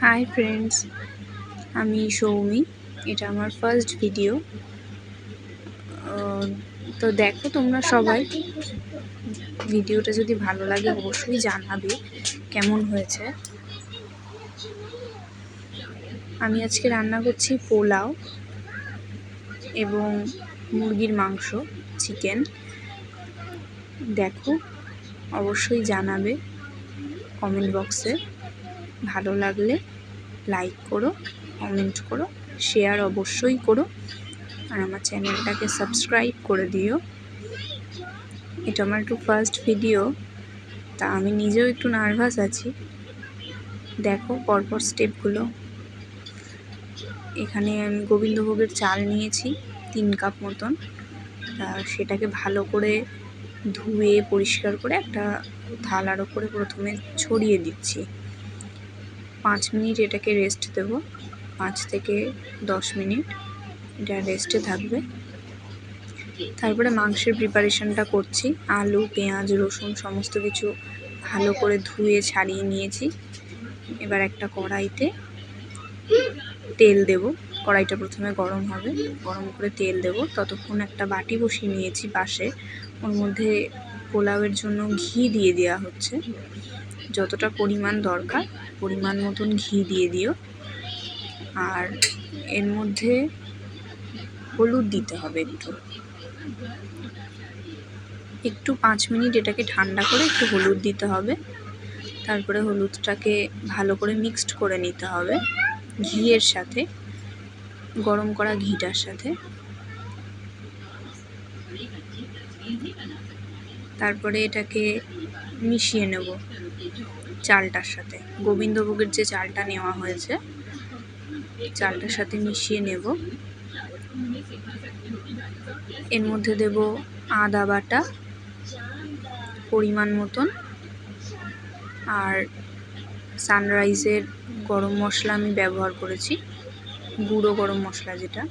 Hi friends, আমি সৌমি। এটা আমার ফার্স্ট ভিডিও। তো দেখো তোমরা সবাই, ভিডিওটা যদি ভালো লাগে অবশ্যই জানাবে কেমন হয়েছে। আমি আজকে রান্না করছি পোলাও এবং মুরগির মাংস, চিকেন। দেখো, অবশ্যই জানাবে কমেন্ট বক্সে। ভালো লাগলে লাইক করো, কমেন্ট করো, শেয়ার অবশ্যই করো, আর আমার চ্যানেলটাকে সাবস্ক্রাইব করে দিও। এটা আমার একটু ফার্স্ট ভিডিও, তা আমি নিজেও একটু নার্ভাস আছি। দেখো পরপর স্টেপগুলো। এখানে আমি গোবিন্দভোগের চাল নিয়েছি 3 কাপ মতন। সেটাকে ভালো করে ধুয়ে পরিষ্কার করে একটা থালার ওপরে প্রথমে ছড়িয়ে দিচ্ছি। 5 মিনিট এটাকে রেস্ট দেব, 5 থেকে 10 মিনিট এটা রেস্টে থাকবে। তারপরে মাংসের প্রিপারেশনটা করছি। আলু, পেঁয়াজ, রসুন সমস্ত কিছু ভালো করে ধুয়ে ছাড়িয়ে নিয়েছি। এবার একটা কড়াইতে তেল দেব। কড়াইটা প্রথমে গরম হবে, গরম করে তেল দেব। ততক্ষণ একটা বাটি বসিয়ে নিয়েছি পাশে। ওর মধ্যে পোলাওয়ের জন্য ঘি দিয়ে দেওয়া হচ্ছে। যতটা পরিমাণ দরকার পরিমাণ মতন ঘি দিয়ে দিও। আর এর মধ্যে হলুদ দিতে হবে একটু 5 মিনিট এটাকে ঠান্ডা করে একটু হলুদ দিতে হবে। তারপরে হলুদটাকে ভালো করে মিক্সড করে নিতে হবে ঘিয়ের সাথে, গরম করা ঘিটার সাথে। তারপরে এটাকে মিশিয়ে নেব চালটার সাথে। গোবিন্দভোগের যে চালটা নেওয়া হয়েছে চালটার সাথে মিশিয়ে নেব। এর মধ্যে দেব আদা বাটা পরিমাণ মতন, আর সানরাইজের গরম মশলা আমি ব্যবহার করেছি, গুঁড়ো গরম মশলা যেটা,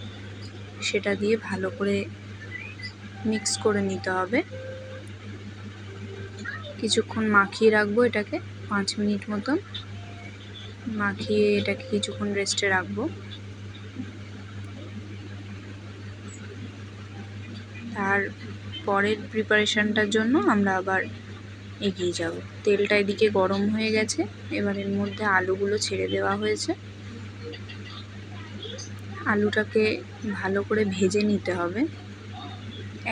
সেটা দিয়ে ভালো করে মিক্স করে নিতে হবে। কিছুক্ষণ মাখিয়ে রাখবো এটাকে, 5 মিনিট মতন মাখিয়ে এটাকে কিছুক্ষণ রেস্টে রাখবো। তার পরের প্রিপারেশনটার জন্য আমরা আবার এগিয়ে যাব। তেলটা এদিকে গরম হয়ে গেছে। এবার এর মধ্যে আলুগুলো ছেড়ে দেওয়া হয়েছে। আলুটাকে ভালো করে ভেজে নিতে হবে,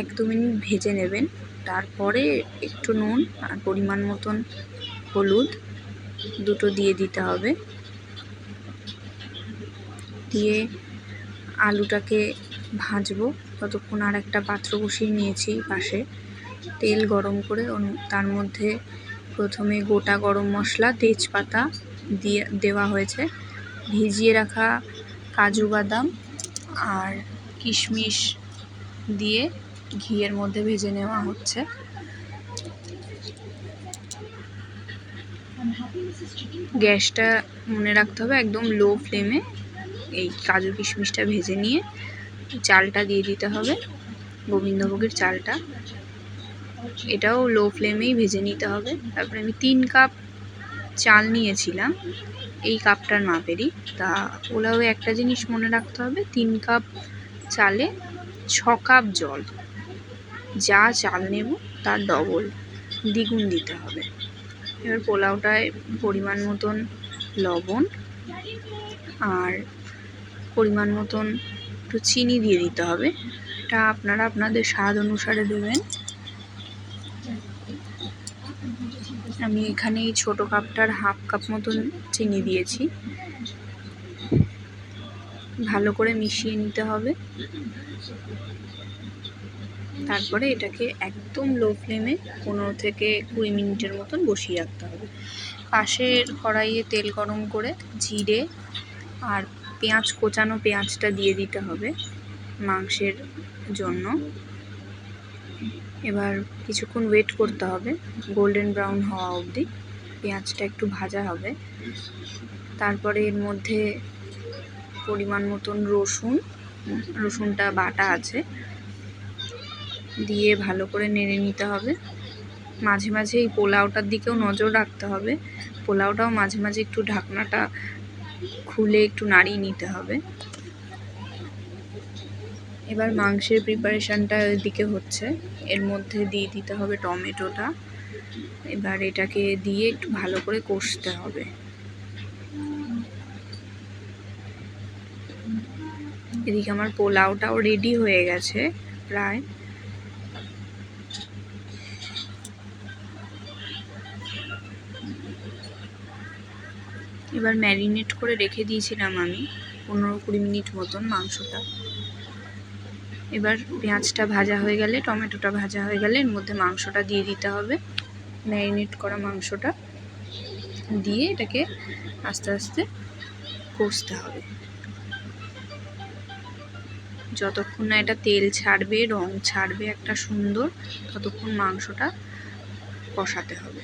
1-2 মিনিট ভেজে নেবেন। তারপরে একটু নুন আর পরিমাণ মতন হলুদ দুটো দিয়ে দিতে হবে। দিয়ে আলুটাকে ভাজবো ততক্ষণ। আর একটা পাত্র বসিয়ে নিয়েছি পাশে, তেল গরম করে তার মধ্যে প্রথমে গোটা গরম মশলা, তেজপাতা দিয়ে দেওয়া হয়েছে। ভিজিয়ে রাখা কাজু বাদাম আর কিশমিশ দিয়ে ঘিয়ের মধ্যে ভেজে নেওয়া হচ্ছে। গ্যাসটা মনে রাখতে হবে একদম লো ফ্লেমে। এই কাজু কিশমিশটা ভেজে নিয়ে চালটা দিয়ে দিতে হবে, গোবিন্দভোগের চালটা। এটাও লো ফ্লেমেই ভেজে নিতে হবে। তারপরে আমি 3 কাপ চাল নিয়েছিলাম এই কাপটার মাপেরই। তা পোলাওয়ে একটা জিনিস মনে রাখতে হবে, 3 কাপ চালে 6 কাপ জল। যা চাল নেব তার ডবল, দ্বিগুণ দিতে হবে। এবার পোলাওটায় পরিমাণ মতন লবণ আর পরিমাণ মতন একটু চিনি দিয়ে দিতে হবে। এটা আপনারা আপনাদের স্বাদ অনুসারে দেবেন। আমি এখানে এই ছোটো কাপটার হাফ কাপ মতন চিনি দিয়েছি। ভালো করে মিশিয়ে নিতে হবে। তারপরে এটাকে একদম লো ফ্লেমে 15 থেকে 20 মিনিটের মতন বসিয়ে রাখতে হবে। পাশের কড়াইয়ে তেল গরম করে জিরে আর পেঁয়াজ, কোচানো পেঁয়াজটা দিয়ে দিতে হবে মাংসের জন্য। এবার কিছুক্ষণ ওয়েট করতে হবে গোল্ডেন ব্রাউন হওয়া অবধি। পেঁয়াজটা একটু ভাজা হবে। তারপরে এর মধ্যে পরিমাণ মতন রসুনটা বাটা আছে দিয়ে ভালো করে নেড়ে নিতে হবে। মাঝে মাঝে এই পোলাওটার দিকেও নজর রাখতে হবে। পোলাওটাও মাঝে মাঝে একটু ঢাকনাটা খুলে একটু নাড়িয়ে নিতে হবে। এবার মাংসের প্রিপারেশনটা এদিকে হচ্ছে, এর মধ্যে দিয়ে দিতে হবে টমেটোটা। এবার এটাকে দিয়ে একটু ভালো করে কষতে হবে। এদিকে আমার পোলাওটাও রেডি হয়ে গেছে প্রায়। এবার ম্যারিনেট করে রেখে দিয়েছিলাম আমি 15-20 মিনিট মতন মাংসটা। এবার পেঁয়াজটা ভাজা হয়ে গেলে, টমেটোটা ভাজা হয়ে গেলে এর মধ্যে মাংসটা দিয়ে দিতে হবে। ম্যারিনেট করা মাংসটা দিয়ে এটাকে আস্তে আস্তে কষতে হবে যতক্ষণ না এটা তেল ছাড়বে, রং ছাড়বে একটা সুন্দর, ততক্ষণ মাংসটা কষাতে হবে।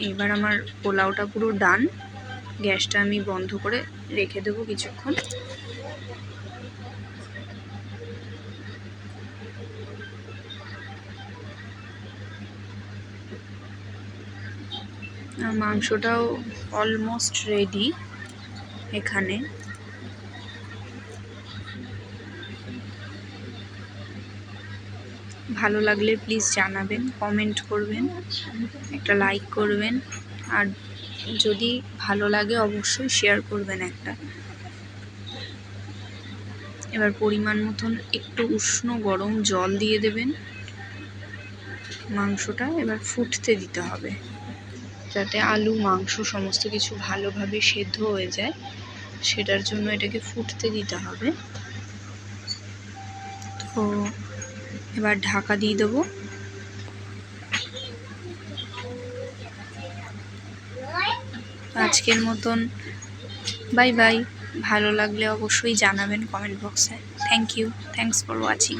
এবার আমার পোলাওটা পুরো ডান। গ্যাসটা আমি বন্ধ করে রেখে দেবো কিছুক্ষণ। মাংসটাও অলমোস্ট রেডি এখানে। ভালো লাগলে প্লিজ জানাবেন, কমেন্ট করবেন, একটা লাইক করবেন, আর যদি ভালো লাগে অবশ্যই শেয়ার করবেন একটা। এবার পরিমাণ মতন একটু উষ্ণ গরম জল দিয়ে দেবেন। মাংসটা এবার ফুটতে দিতে হবে যাতে আলু মাংস সমস্ত কিছু ভালোভাবে সেদ্ধ হয়ে যায়, সেটার জন্য এটাকে ফুটতে দিতে হবে। তো এবার ঢাকা দিয়ে দেবো। আজকের মতন বাই বাই। ভালো লাগলে অবশ্যই জানাবেন কমেন্ট বক্সে। Thank you, thanks for watching.